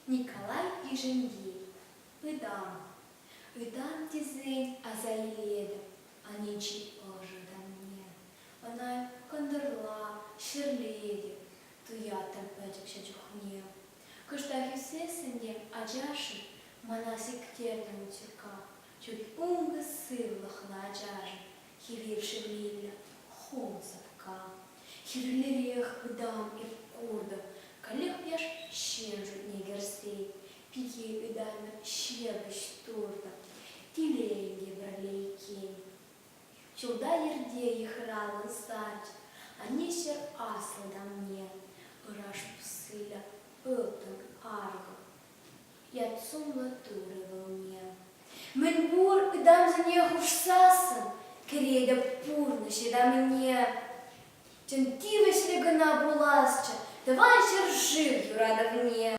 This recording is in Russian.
Николай и Женьи. Ыдам тизень азайледи, аничи ожидан мне. Она кондерла, шерледи, туятам пэчекшэ чухне. Кыштахи сесенде аджаши, манасик тердам утирка, чуть унга сырлахна аджажи, хивир шевлиля, хом сапка. Хирлирех ыдам и курдам, калех пеш щенжут негерстей, пики ыдами щебыш турда, тилейги бралейкей. Чулда ерде их ралан стать, они сер аслада мне, ыраш псыля, ötön arga, jatsulla tuurivыл мне. Мен бур ыдам за не хушсасын, кереда пурныш да мне. Тен тивесле гына буласча, давай сер жив юрада мне.